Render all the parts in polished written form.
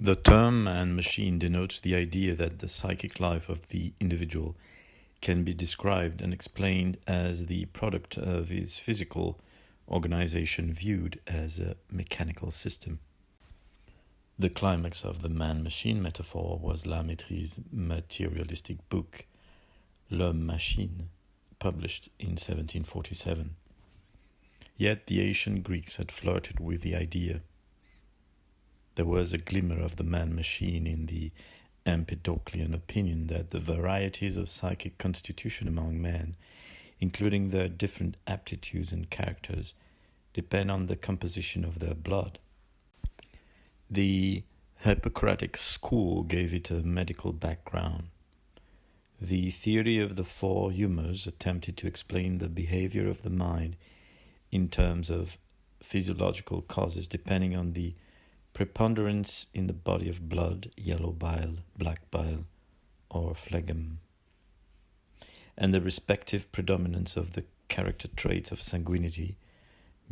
The term man-machine denotes the idea that the psychic life of the individual can be described and explained as the product of his physical organization viewed as a mechanical system. The climax of the man-machine metaphor was Mettre's materialistic book, L'Homme-Machine, published in 1747. Yet the ancient Greeks had flirted with the idea. There was a glimmer of the man-machine in the Empedoclean opinion that the varieties of psychic constitution among men, including their different aptitudes and characters, depend on the composition of their blood. The Hippocratic school gave it a medical background. The theory of the four humors attempted to explain the behavior of the mind in terms of physiological causes depending on the preponderance in the body of blood, yellow bile, black bile, or phlegm, and the respective predominance of the character traits of sanguinity,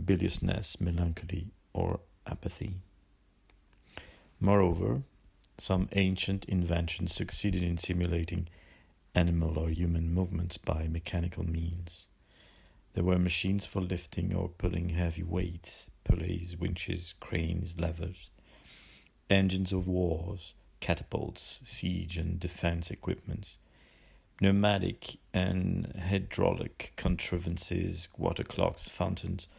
biliousness, melancholy, or apathy. Moreover, some ancient inventions succeeded in simulating animal or human movements by mechanical means. There were machines for lifting or pulling heavy weights, pulleys, winches, cranes, levers, engines of wars, catapults, siege and defense equipments, pneumatic and hydraulic contrivances, water clocks, fountains,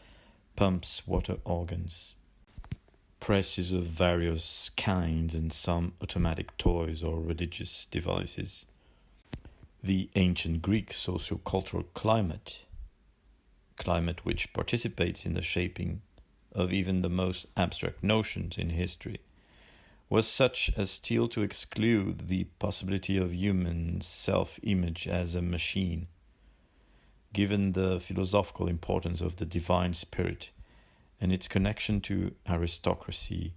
pumps, water organs, presses of various kinds, and some automatic toys or religious devices. The ancient Greek socio-cultural climate which participates in the shaping of even the most abstract notions in history, was such as still to exclude the possibility of human self-image as a machine, given the philosophical importance of the divine spirit and its connection to aristocracy,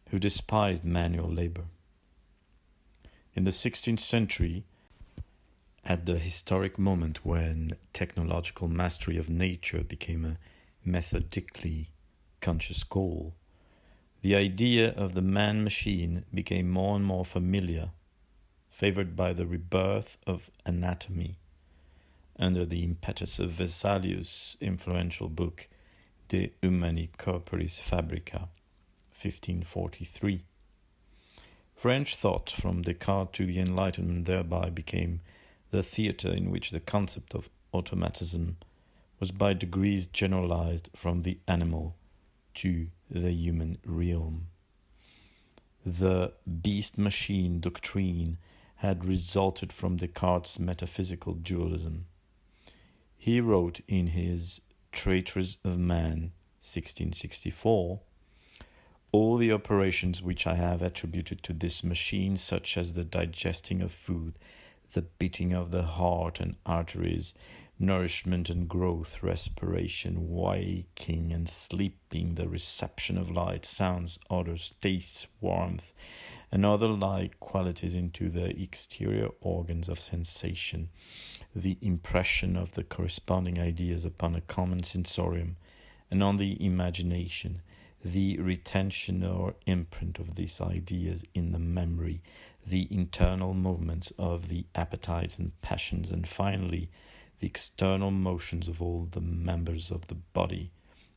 who despised manual labor. In the 16th century, at the historic moment when technological mastery of nature became a methodically conscious goal, the idea of the man-machine became more and more familiar, favored by the rebirth of anatomy, under the impetus of Vesalius' influential book De Humani Corporis Fabrica, 1543. French thought from Descartes to the Enlightenment thereby became the theatre in which the concept of automatism was by degrees generalized from the animal to the human realm. The beast-machine doctrine had resulted from Descartes' metaphysical dualism. He wrote in his Traitors of Man, 1664, "All the operations which I have attributed to this machine, such as the digesting of food, the beating of the heart and arteries, nourishment and growth, respiration, waking and sleeping, the reception of light, sounds, odors, tastes, warmth, and other like qualities into the exterior organs of sensation, the impression of the corresponding ideas upon a common sensorium and on the imagination, the retention or imprint of these ideas in the memory, the internal movements of the appetites and passions, and finally, the external motions of all the members of the body.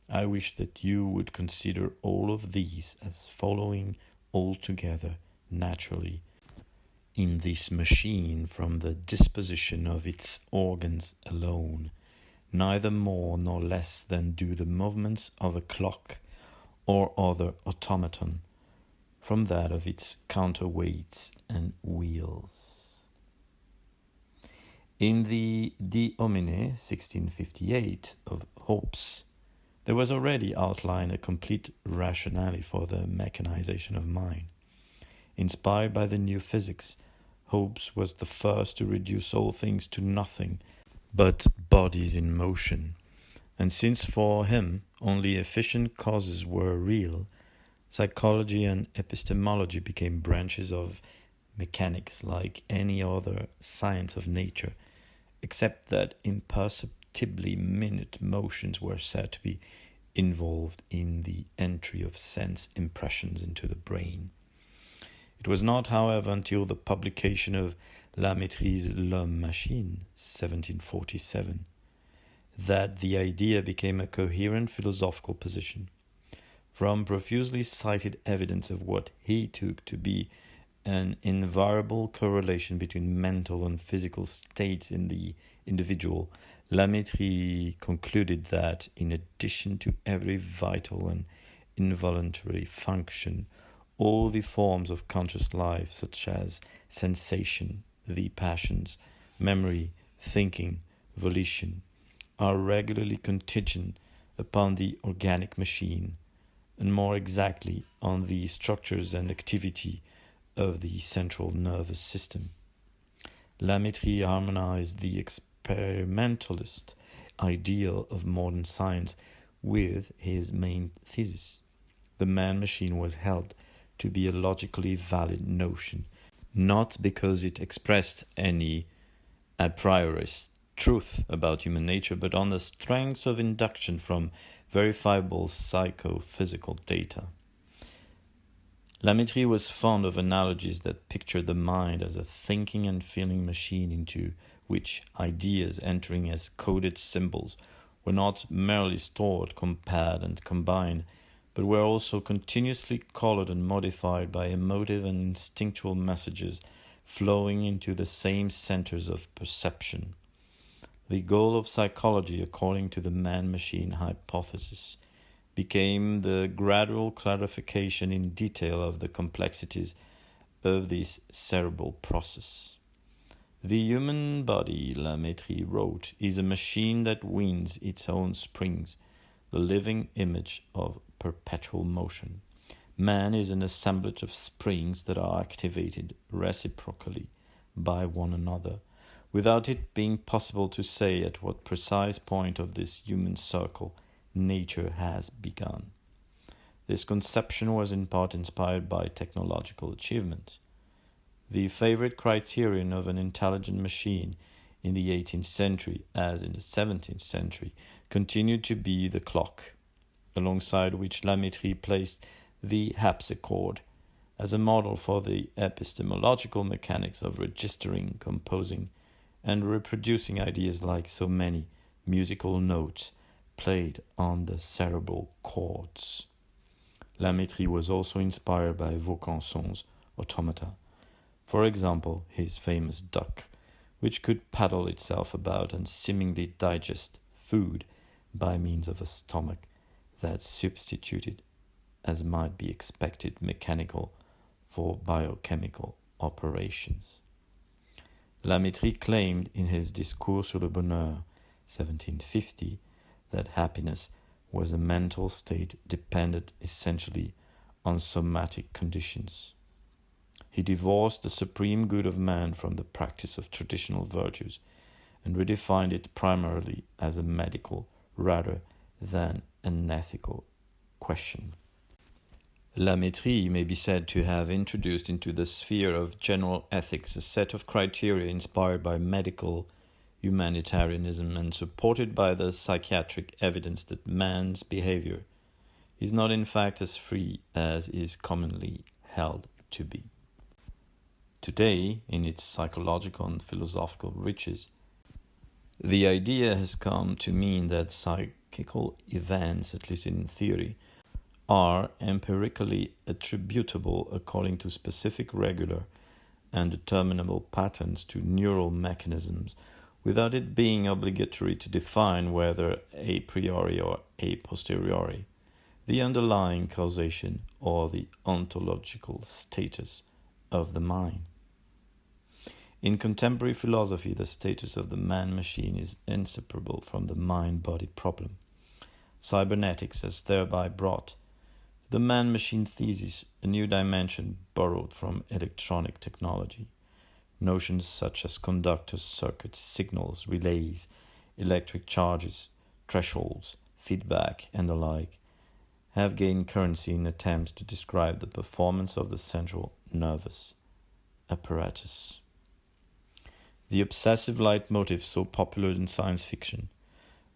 I wish that you would consider all of these as following altogether naturally in this machine from the disposition of its organs alone, neither more nor less than do the movements of a clock or other automaton, from that of its counterweights and wheels." In the De Homine, 1658, of Hobbes, there was already outlined a complete rationale for the mechanization of mind. Inspired by the new physics, Hobbes was the first to reduce all things to nothing but bodies in motion, and since for him only efficient causes were real, psychology and epistemology became branches of mechanics like any other science of nature, except that imperceptibly minute motions were said to be involved in the entry of sense impressions into the brain. It was not, however, until the publication of Mettrie L'Homme-Machine, 1747, that the idea became a coherent philosophical position. From profusely cited evidence of what he took to be an invariable correlation between mental and physical states in the individual, Mettrie concluded that, in addition to every vital and involuntary function, all the forms of conscious life, such as sensation, the passions, memory, thinking, volition, are regularly contingent upon the organic machine, and more exactly on the structures and activity of the central nervous system. Mettrie harmonized the experimentalist ideal of modern science with his main thesis. The man-machine was held to be a logically valid notion, not because it expressed any a priori truth about human nature, but on the strength of induction from verifiable psychophysical data. Mettrie was fond of analogies that pictured the mind as a thinking and feeling machine into which ideas entering as coded symbols were not merely stored, compared, and combined, but were also continuously colored and modified by emotive and instinctual messages flowing into the same centers of perception. The goal of psychology, according to the man-machine hypothesis, became the gradual clarification in detail of the complexities of this cerebral process. The human body, Mettrie wrote, is a machine that winds its own springs, the living image of perpetual motion. Man is an assemblage of springs that are activated reciprocally by one another, without it being possible to say at what precise point of this human circle nature has begun. This conception was in part inspired by technological achievements. The favorite criterion of an intelligent machine in the 18th century, as in the 17th century, continued to be the clock, alongside which Mettrie placed the harpsichord as a model for the epistemological mechanics of registering, composing, and reproducing ideas like so many musical notes played on the cerebral cords. Mettrie was also inspired by Vaucanson's automata. For example, his famous duck, which could paddle itself about and seemingly digest food by means of a stomach that substituted, as might be expected, mechanical for biochemical operations. Mettrie claimed in his Discours sur le bonheur, 1750, that happiness was a mental state dependent essentially on somatic conditions. He divorced the supreme good of man from the practice of traditional virtues and redefined it primarily as a medical rather than an ethical question. Mettrie may be said to have introduced into the sphere of general ethics a set of criteria inspired by medical humanitarianism and supported by the psychiatric evidence that man's behavior is not in fact as free as is commonly held to be. Today, in its psychological and philosophical riches, the idea has come to mean that psychical events, at least in theory, are empirically attributable according to specific regular and determinable patterns to neural mechanisms, without it being obligatory to define whether a priori or a posteriori the underlying causation or the ontological status of the mind. In contemporary philosophy, the status of the man-machine is inseparable from the mind-body problem. Cybernetics has thereby brought to the man-machine thesis a new dimension borrowed from electronic technology. Notions such as conductors, circuits, signals, relays, electric charges, thresholds, feedback, and the like have gained currency in attempts to describe the performance of the central nervous apparatus. The obsessive leitmotif so popular in science fiction,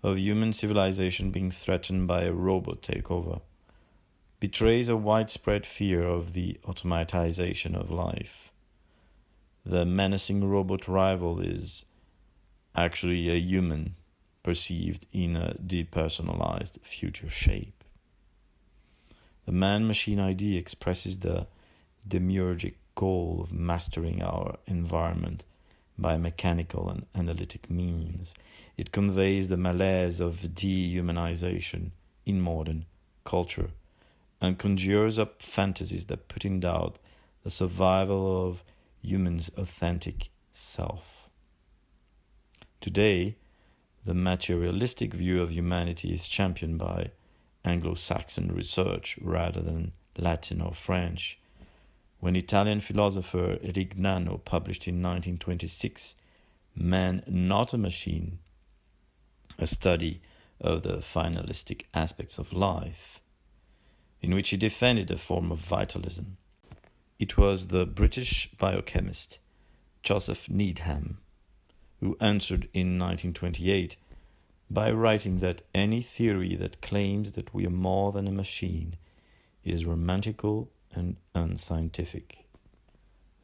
of human civilization being threatened by a robot takeover betrays a widespread fear of the automatization of life. The menacing robot rival is actually a human perceived in a depersonalized future shape. The man-machine idea expresses the demiurgic goal of mastering our environment by mechanical and analytic means. It conveys the malaise of dehumanization in modern culture and conjures up fantasies that put in doubt the survival of human's authentic self. Today, the materialistic view of humanity is championed by Anglo-Saxon research rather than Latin or French. When Italian philosopher Rignano published in 1926 Man Not a Machine, a study of the finalistic aspects of life, in which he defended a form of vitalism, it was the British biochemist Joseph Needham who answered in 1928 by writing that any theory that claims that we are more than a machine is romantical and unscientific.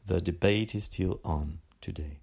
The debate is still on today.